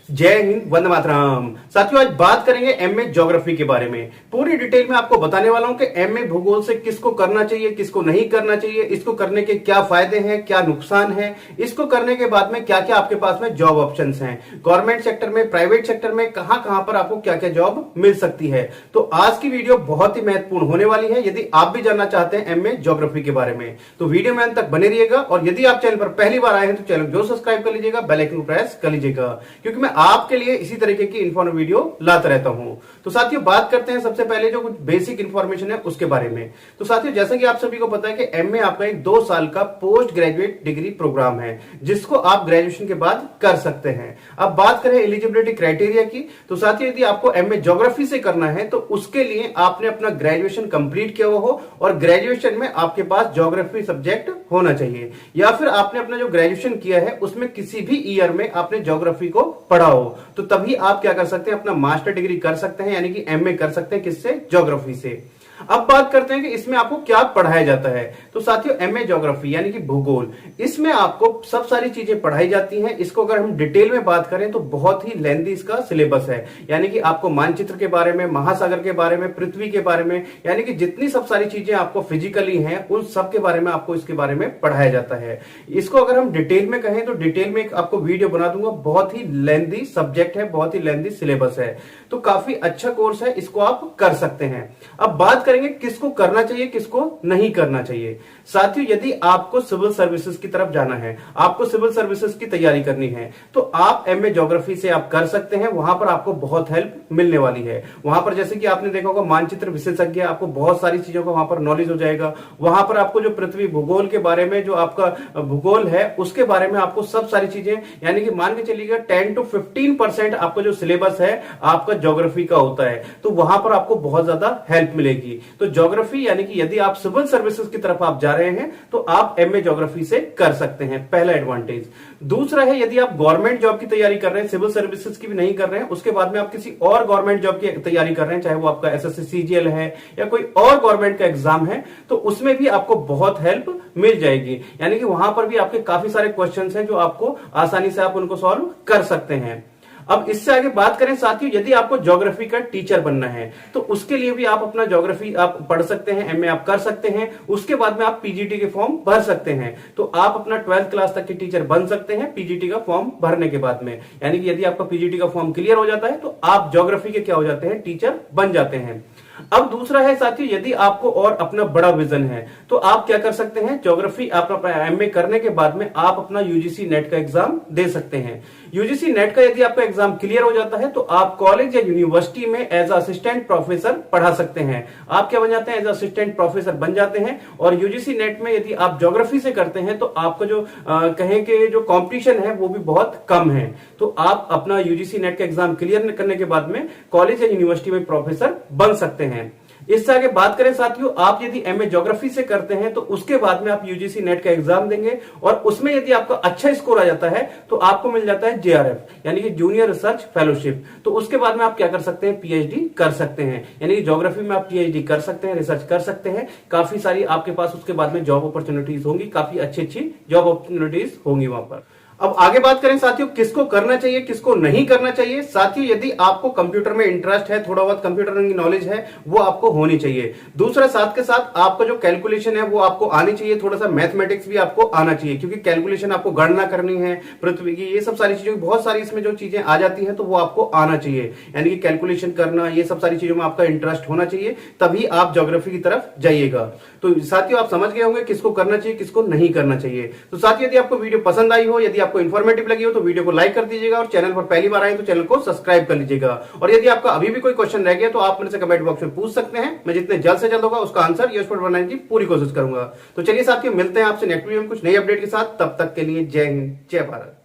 जय हिंद, वंदे मातरम। साथियों, आज बात करेंगे एमए ज्योग्राफी के बारे में। पूरी डिटेल में आपको बताने वाला हूं कि एमए भूगोल से किसको करना चाहिए, किसको नहीं करना चाहिए, इसको करने के क्या फायदे हैं, क्या नुकसान है, इसको करने के बाद में क्या क्या आपके पास में जॉब ऑप्शंस हैं, गवर्नमेंट सेक्टर में, प्राइवेट सेक्टर में कहां कहां पर आपको क्या क्या जॉब मिल सकती है। तो आज की वीडियो बहुत ही महत्वपूर्ण होने वाली है। यदि आप भी जानना चाहते हैं एमए ज्योग्राफी के बारे में तो वीडियो में अंत तक बने रहिएगा। और यदि आप चैनल पर पहली बार आए हैं तो चैनल जो सब्सक्राइब कर लीजिएगा, बेल आइकन को प्रेस कर लीजिएगा, क्योंकि मैं आपके लिए इसी तरीके की इन्फॉर्मेटिव वीडियो लाता रहता हूं। तो साथियों, बात करते हैं सबसे पहले जो कुछ बेसिक इंफॉर्मेशन है उसके बारे में। तो साथियों, जैसा कि आप सभी को पता है कि एमए आपका एक 2 साल का पोस्ट ग्रेजुएट डिग्री प्रोग्राम है, जिसको आप ग्रेजुएशन के बाद कर सकते हैं। अब बात करें एलिजिबिलिटी क्राइटेरिया की, तो साथियों यदि आपको एमए ज्योग्राफी से करना है तो उसके लिए आपने अपना ग्रेजुएशन कंप्लीट किया हुआ हो और ग्रेजुएशन में आपके पास ज्योग्राफी सब्जेक्ट होना चाहिए, या फिर आपने अपना जो ग्रेजुएशन किया है उसमें किसी भी ईयर में आपने ज्योग्राफी को पढ़ा हो, तो तभी आप क्या कर सकते हैं, अपना मास्टर डिग्री कर सकते हैं, यानी कि एमए कर सकते हैं। किससे? ज्योग्राफी से। अब बात करते हैं कि इसमें आपको क्या पढ़ाया जाता है। तो साथियों, एमए ज्योग्राफी यानी कि भूगोल, इसमें आपको सब सारी चीजें पढ़ाई जाती हैं। इसको अगर हम डिटेल में बात करें तो बहुत ही लेंथी इसका सिलेबस है, यानी कि आपको मानचित्र के बारे में, महासागर के बारे में, पृथ्वी के बारे में, यानी कि जितनी सब सारी चीजें आपको फिजिकली हैं उन सब के बारे में आपको इसके बारे में पढ़ाया जाता है। इसको अगर हम डिटेल में कहें तो डिटेल में एक आपको वीडियो बना दूंगा। बहुत ही लेंथी सब्जेक्ट है, बहुत ही लेंथी सिलेबस है, तो काफी अच्छा कोर्स है, इसको आप कर सकते हैं। अब बात करेंगे किसको करना चाहिए, किसको नहीं करना चाहिए। साथियों, यदि आपको सिविल सर्विसेज की तरफ जाना है, आपको सिविल सर्विसेज की तैयारी करनी है, तो आप एमए ज्योग्राफी से आप कर सकते हैं। वहां पर आपको बहुत हेल्प मिलने वाली है। वहां पर जैसे कि आपने देखा होगा मानचित्र विशेषज्ञ, आपको बहुत सारी चीजों का वहां पर नॉलेज हो जाएगा। वहां पर आपको जो पृथ्वी भूगोल के बारे में, जो आपका भूगोल है उसके बारे में आपको सब सारी चीजें, यानी कि मान के चलिएगा 10 to 15% आपका जो सिलेबस है आपका ज्योग्राफी का होता है, तो वहां पर आपको बहुत ज्यादा हेल्प मिलेगी। तो ज्योग्राफी यानी कि यदि आप सिविल सर्विसेज की तरफ आप जा रहे हैं तो आप एमए ज्योग्राफी से कर सकते हैं, पहला एडवांटेज। दूसरा है, यदि आप गवर्नमेंट जॉब की तैयारी कर रहे हैं, सिविल सर्विसेज की भी नहीं कर रहे हैं, उसके बाद में आप किसी और गवर्नमेंट जॉब की तैयारी कर रहे हैं, चाहे वो आपका एसएससी सीजीएल है या कोई और गवर्नमेंट का एग्जाम है, तो उसमें भी आपको बहुत हेल्प मिल जाएगी। यानी कि वहां पर भी आपके काफी सारे क्वेश्चन हैं जो आपको आसानी से आप उनको सॉल्व कर सकते हैं। अब इससे आगे बात करें साथियों, यदि आपको ज्योग्राफी का टीचर बनना है तो उसके लिए भी आप अपना ज्योग्राफी आप पढ़ सकते हैं, एमए आप कर सकते हैं। उसके बाद में आप पीजीटी के फॉर्म भर सकते हैं, तो आप अपना 12th क्लास तक के टीचर बन सकते हैं पीजीटी का फॉर्म भरने के बाद में। यानी कि यदि आपका पीजीटी का फॉर्म क्लियर हो जाता है तो आप ज्योग्राफी के क्या हो जाते हैं, टीचर बन जाते हैं। अब दूसरा है साथियों, यदि आपको और अपना बड़ा विजन है तो आप क्या कर सकते हैं, ज्योग्राफी आप एमए करने के बाद में आप अपना यूजीसी नेट का एग्जाम दे सकते हैं। यूजीसी नेट का यदि आपका एग्जाम क्लियर हो जाता है तो आप कॉलेज या यूनिवर्सिटी में एज असिस्टेंट प्रोफेसर पढ़ा सकते हैं। आप क्या बन जाते हैं, एज असिस्टेंट प्रोफेसर बन जाते हैं। और यूजीसी नेट में यदि आप ज्योग्राफी से करते हैं तो आपका जो कहें कि जो कंपटीशन है वो भी बहुत कम है। तो आप अपना यूजीसी नेट का एग्जाम क्लियर करने के बाद में कॉलेज या यूनिवर्सिटी में प्रोफेसर बन सकते हैं। इससे आगे बात करें साथियों, आप यदि एमए ज्योग्राफी से करते हैं तो उसके बाद में आप यूजीसी नेट का एग्जाम देंगे और उसमें यदि आपका अच्छा स्कोर आ जाता है तो आपको मिल जाता है जेआरएफ, यानी कि जूनियर रिसर्च फेलोशिप। तो उसके बाद में आप क्या कर सकते हैं, पीएचडी कर सकते हैं। यानी कि ज्योग्राफी में आप पीएचडी कर सकते हैं, रिसर्च कर सकते हैं। काफी सारी आपके पास उसके बाद में जॉब अपॉर्चुनिटीज होंगी, काफी अच्छी अच्छी जॉब अपॉर्चुनिटीज होंगी वहां पर। अब आगे बात करें साथियों, किसको करना चाहिए, किसको नहीं करना चाहिए। साथियों, यदि आपको कंप्यूटर में इंटरेस्ट है, थोड़ा बहुत कंप्यूटर की नॉलेज है, वो आपको होनी चाहिए। दूसरा, साथ के साथ आपका जो कैलकुलेशन है वो आपको आनी चाहिए, थोड़ा सा मैथमेटिक्स भी आपको आना चाहिए, क्योंकि कैलकुलेशन आपको गणना करनी है पृथ्वी की, ये सब सारी चीजें, बहुत सारी इसमें जो चीजें आ जाती हैं तो वो आपको आना चाहिए। यानी कि कैलकुलेशन करना, ये सब सारी चीजों में आपका इंटरेस्ट होना चाहिए, तभी आप ज्योग्राफी की तरफ जाइएगा। तो साथियों, आप समझ गए होंगे किसको करना चाहिए, किसको नहीं करना चाहिए। तो साथियों, यदि आपको वीडियो पसंद आई हो, यदि आपको इंफॉर्मेटिव लगी हो तो वीडियो को लाइक कर दीजिएगा और चैनल पर पहली बार आए तो चैनल को सब्सक्राइब कर लीजिएगा। और यदि आपका अभी भी कोई क्वेश्चन रह गया तो आप मेरे से कमेंट बॉक्स में पूछ सकते हैं। मैं जितने जल्द से जल्द होगा उसका आंसर यश पर बनाने की पूरी कोशिश करूंगा। तो चलिए साथियों, मिलते हैं आपसे नेक्स्ट वीडियो में कुछ नई अपडेट के साथ। तब तक के लिए जय हिंद, जय भारत।